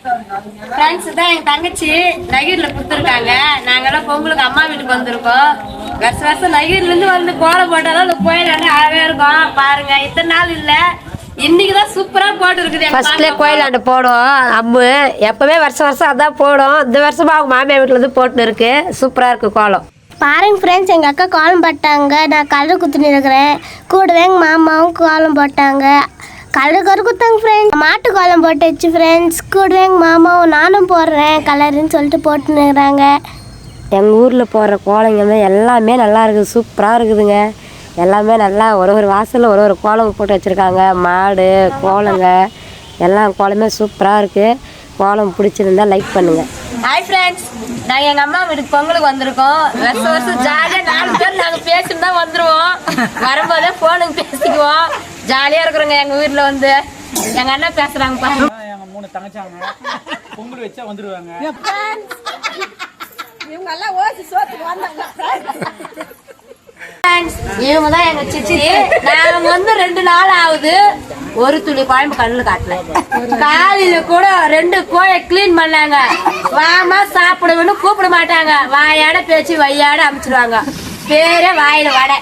Friends தான் எங்க தங்கச்சி நகீர்ல கொடுத்துருக்காங்க. நாங்கெல்லாம் பொங்கலுக்கு அம்மா வீட்டுக்கு வந்திருக்கோம். வருஷம் நகீர்ல இருந்து வந்து கோலம் போட்டாலும் அந்த கோயில் அழகா இருக்கும். பாருங்க, இத்தனை நாள் இல்ல, இன்னைக்குதான் சூப்பரா போட்டு இருக்குது. ஃபர்ஸ்ட்ல கோயிலாண்டு போடும் அம்மு, எப்பவுமே வருஷம் அதான் போடும். இந்த வருஷமா அவங்க மாமியார் வீட்டுல இருந்து போட்டு இருக்கு. சூப்பரா இருக்கு கோலம். பாருங்க ஃப்ரெண்ட்ஸ், எங்கள் அக்கா கோலம் போட்டாங்க. நான் கலர் குத்துன்னு இருக்கிறேன். கூடவே எங்கள் மாமாவும் கோலம் போட்டாங்க. கலர் குத்தாங்க ஃப்ரெண்ட்ஸ். மாட்டு கோலம் போட்டு வச்சு ஃப்ரெண்ட்ஸ். கூடவே எங்கள் மாமாவும் நானும் போடுறேன் கலருன்னு சொல்லிட்டு போட்டுன்னு இருக்கிறாங்க. எங்கள் ஊரில் போடுற கோலங்க எல்லாமே நல்லா இருக்குது. சூப்பராக இருக்குதுங்க. எல்லாமே நல்லா ஒரு வாசலில் ஒரு கோலம் போட்டு வச்சுருக்காங்க. மாடு கோலங்க எல்லாம் கோலமே சூப்பராக இருக்குது. கோலம் பிடிச்சிருந்தா லைக் பண்ணுங்கள். ஹாய் ஃப்ரெண்ட்ஸ், நாங்கள் எங்கள் அம்மா வீட்டுக்கு பொங்கலுக்கு வந்திருக்கோம். வருஷம் ஜாலியாக 4 பேர் நாங்கள் பேசிட்டு தான் வந்துடுவோம். வரும்போதே ஃபோனுக்கு பேசிக்குவோம். ஜாலியாக இருக்கிறோங்க. எங்கள் வீட்டில் வந்து எங்கள் அண்ணா பேசுகிறாங்க பாருங்க. எங்கள் 3 தங்கச்சாங்க பொங்கல் வச்சா வந்துடுவாங்க. இவங்க எல்லாம் ஓசி சோத்துக்கு வந்தாங்க. இவங்க தான் எங்க சிச்சி. நாங்க வந்து 2 நாள் ஆகுது. ஒரு துளி குழம்பு கண்ணுல காட்டல. காலையில கூட 2 கோயை கிளீன் பண்ணாங்க. வாமா சாப்பிடுவேன்னு கூப்பிட மாட்டாங்க. வாயாட பேச்சு வையாட அமைச்சிருவாங்க. பேரே வாயில வடை.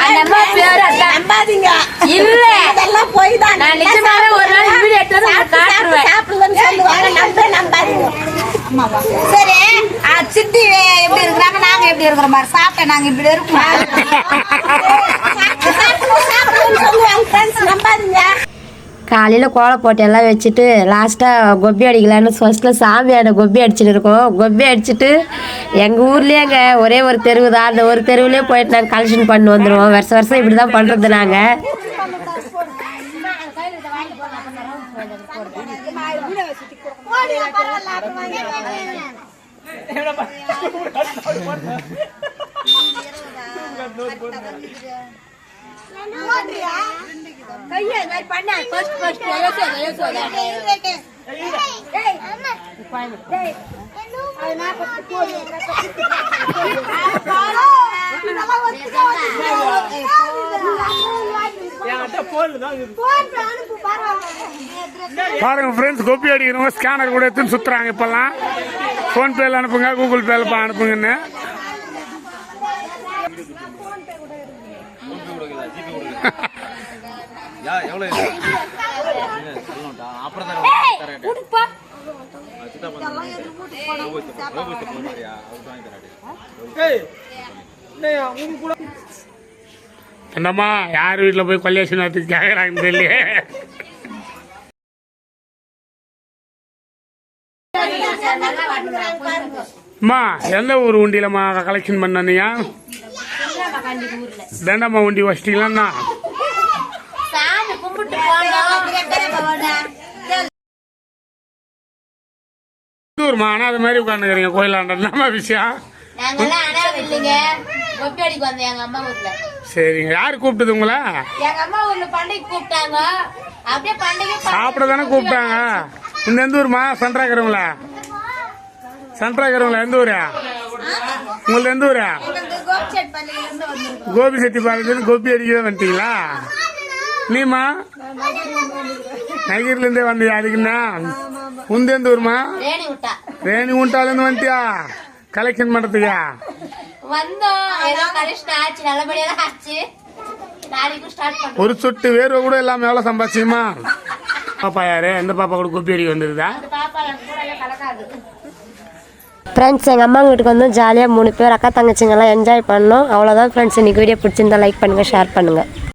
அந்த அம்மா பேரு நம்பாதீங்க. இல்ல, அதெல்லாம் போய் தான். நான் நிஜமாவே ஒரு நாள் வீடியோ எடுத்து காட்டுறேன். சாப்பிடுவேன்னு சொல்லுவாங்க. நம்பாதீங்க. சரி, சித்தி எப்படி இருக்கிறாங்க, நாங்க எப்படி இருக்கிற மாதிரி சாப்பிட்டேன். நாங்க இப்படி இருக்கோம். காலையில் கோலம் போட்டு எல்லாம் வச்சுட்டு லாஸ்ட்டாக கொப்பி அடிக்கலான்னு ஃபர்ஸ்ட்டில் சாமியாட கொப்பி அடிச்சுட்டு இருக்கோம். கொப்பி அடிச்சுட்டு எங்கள் ஊர்லேயேங்க ஒரே ஒரு தெருவு தான். அந்த ஒரு தெருவுலேயே போயிட்டு நாங்கள் கலெக்ஷன் பண்ணி வந்துடுவோம். வருஷம் இப்படி தான் பண்ணுறது நாங்கள். பாருங்க ஃப்ரெண்ட்ஸ், கோப்பி அடிக்கிறவங்க ஸ்கேனர் கூட எடுத்துன்னு சுத்துறாங்க. இப்பெல்லாம் ஃபோன்பேல அனுப்புங்க, கூகுள் பேல அனுப்புங்கன்னு. என்னம்மா யார் வீட்டில் போய் கொல்லேசனத்துக்கு கேட்குறாங்கன்னு தெரியல. அம்மா எந்த ஊர் உண்டியிலம்மா கலெக்ஷன் பண்ணீங்க? தண்டம்மா உண்டி வச்சிட்டீங்களா? ஊர்மா ஆனால் அது மாதிரி உட்காந்துக்கிறீங்க கோயிலாண்டா விஷயம். சரிங்க, யாரு கூப்பிட்டது உங்களை? சாப்பிட தானே கூப்பிட்டாங்க. இந்த எந்த ஊருமா? சென்ட்ராக்கிறவங்களா? சென்ட்ராக்கிறவங்களா? எந்த ஊரா உங்களுக்கு? எந்த ஊரா? கோபி செட்டிப்பாளையத்துலேருந்து கோபி அடிக்க வந்துட்டீங்களா? நீமா நகீர்ல இருந்தே வந்தியா? அதுக்குன்னா உந்த எந்த ஊருமா? ரேணி உண்டால இருந்து வந்துட்டியா கலெக்ஷன் பண்றதுக்கா? ஒரு சொட்டு வேர்வை கூட இல்லாம எவ்வளவு சம்பாதிச்சுமா? பாப்பா யாரு? எந்த பாப்பா கூட கோப்பி அடிக்க வந்துருதா? ஃப்ரெண்ட்ஸ், எங்கள் அம்மா வீட்டுக்கு வந்து ஜாலியாக 3 பேர் அக்கா தங்கச்சிங்கெல்லாம் என்ஜாய் பண்ணோம். அவ்வளோதான் ஃப்ரெண்ட்ஸ். இன்னைக்கு வீடியோ பிடிச்சிருந்தா லைக் பண்ணுங்கள், ஷேர் பண்ணுங்கள்.